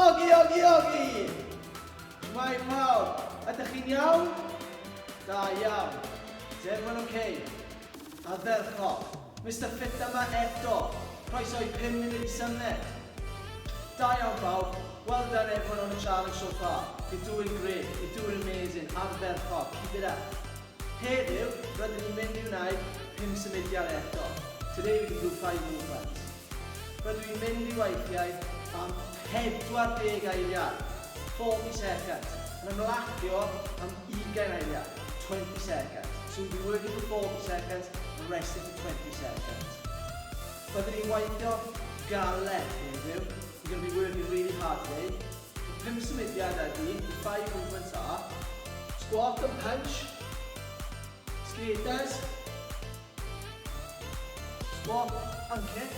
Ogi Ogi Ogi! Shwmae pawb, ydych chi'n iawn? Da iawn. Is everyone okay? Ardderchog, Mr Fit yma eto. Croeso I 5 munud I symud. Da iawn pawb, well done everyone on the challenge so far. You're doing great, you're doing amazing. Ardderchog, keep it up. Heddiw, rydyn ni'n mynd I wneud 5 symudiad eto. Today we can do 5 movements. Rydyn ni'n mynd I weithiau am 40 eiliad, 40 seconds. Yn ymlacio am 20 eiliad, 20 seconds. So we'll be working for 40 seconds and resting for 20 seconds. Rydyn ni'n weithio galed heddiw. We're going to be working really hard today. The 5 symudiad ydy, the 5 movements are squat and punch, skaters, squat and kick,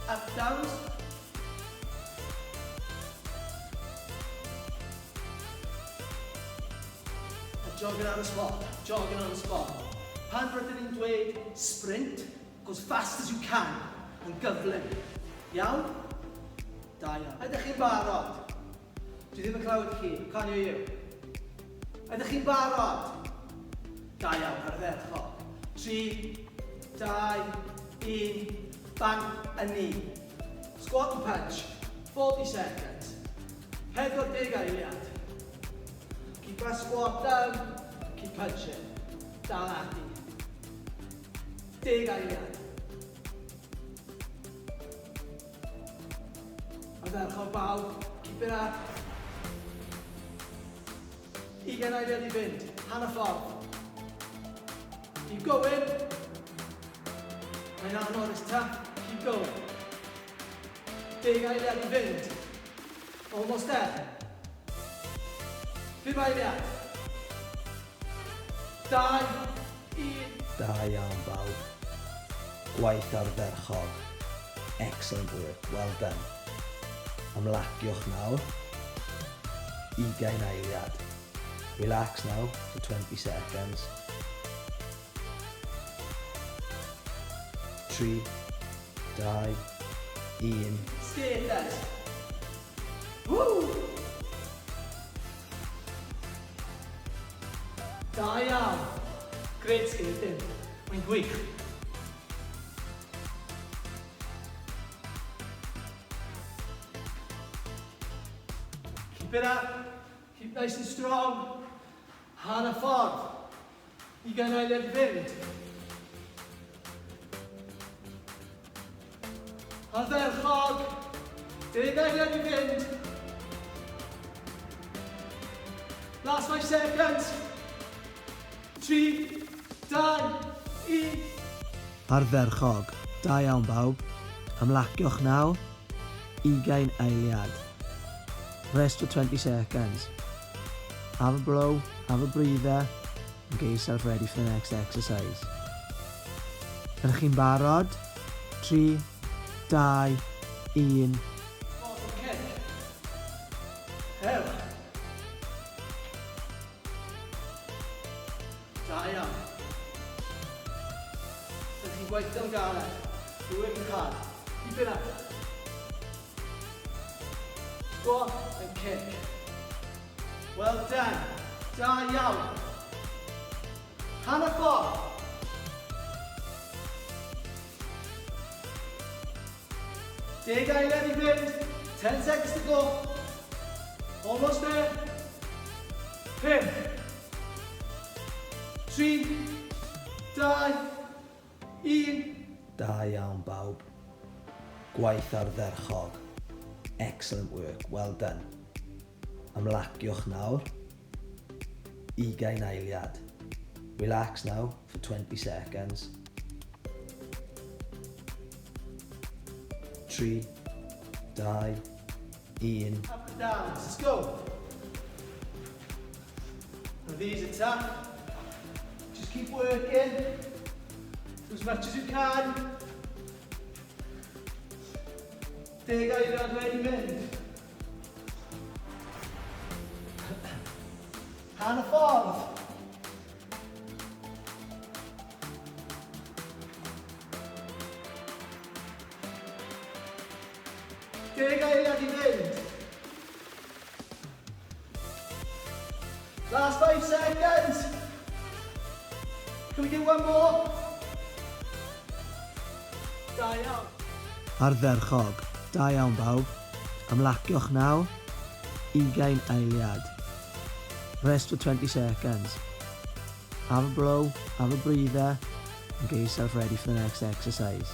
up downs, and jogging on the spot, jogging on the spot. Pan rydyn ni'n dweud sprint, go as fast as you can, yn gyflym. Iawn? Da iawn. Ydych chi'n barod? Dwi ddim yn clywed chi, can you hear? Ydych chi'n barod? Da iawn, ardderchog. 3, 2, 1, bang, a knee. Squat and punch, 40 seconds. 40 eiliad. Keep our squat down, keep punching. Dal ati. 10 eiliad. Ardderchog bawb, keep it up. 20 eiliad I fynd, hanner ffordd. Keep going. Mae'n anodd, it's tough. Keep going. 10 eiliad I fynd. Almost there. 5 eiliad. 2, 1. Da iawn bawb. Gwaith ardderchog. Excellent work, well done. Ymlaciwch nawr. 20 eiliad. Relax now for 20 seconds. 3, 2, 1. Skaters. Woo! Da iawn. Great skating. Mae'n gwych. Keep it up. Keep nice and strong. Hanner ffordd. 20 eiliad I fynd. Ardderchog. 10 eiliad I fynd. Last 5 seconds. 3, 2, 1. Ardderchog. Da iawn bawb. Ymlaciwch nawr. 20 eiliad. Rest for 20 seconds. Have a blow, have a breather, and get yourself ready for the next exercise. Ydych chi'n barod? 3, 2, 1. Bottom kick. Hew. Da iawn. Ydych chi'n gweithio'n galed. You're working hard. Keep it up. Squat and kick. Well done. Da iawn. Hanner ffordd. Deg eiliad I fynd. 10 seconds to go. Almost there. 5, 3, 2, 1. Da iawn bawb. Gwaith ardderchog. Excellent work, well done. Ymlaciwch nawr. 20 eiliad. Relax now for 20 seconds. 3, 2, 1. Up and down. Let's go. Now these are tough. Just keep working. Do as much as you can. 10 eiliad wedi mynd. Hanner ffordd. 10 eiliad I fynd. Last 5 seconds. Can we do one more? Da iawn. Ardderchog. Da iawn bawb. Ymlaciwch nawr. 20 eiliad. Rest for 20 seconds. Have a blow, have a breather, and get yourself ready for the next exercise.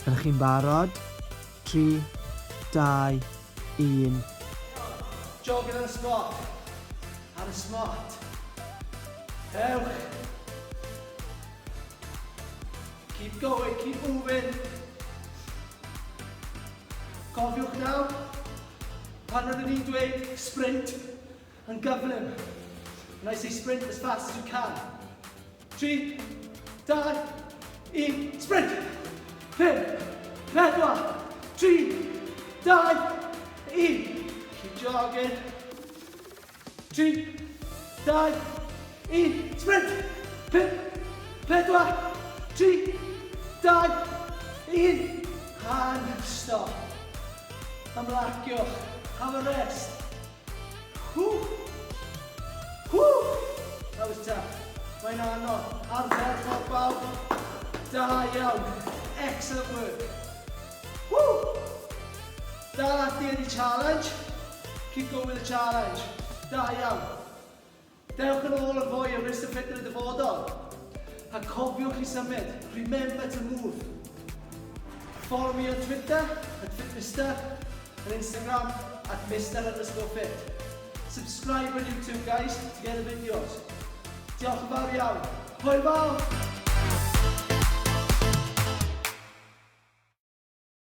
Ydych chi'n barod? 3, 2, 1. Jogging on the spot. And a smart. Ewch. Keep going, keep moving. Cofiwch nawr. Pan rydyn ni'n dweud sprint and gyflym. And I say sprint as fast as you can. 3, 2, 1, sprint! 5, 4, 3, 2, 1. Keep jogging. 3, 2, 1, sprint! 5, 4, 3, 2, 1. And stop. Ymlaciwch. Have a rest. Whew. Whew. That was tough. Mae'n anodd. Ardderchog bawb. Da iawn. Excellent work. Woo! Dal ati yn y challenge. Keep going with the challenge. Da iawn. Dewch yn ôl yn fwy o Mr FFITFebruary Diwrnod. A cofiwch I symud. Remember to move. Follow me on Twitter @FitMister and Instagram @Mr_fit. Subscribe on YouTube guys to get the videos. Diolch yn fawr iawn. Hwyl fawr!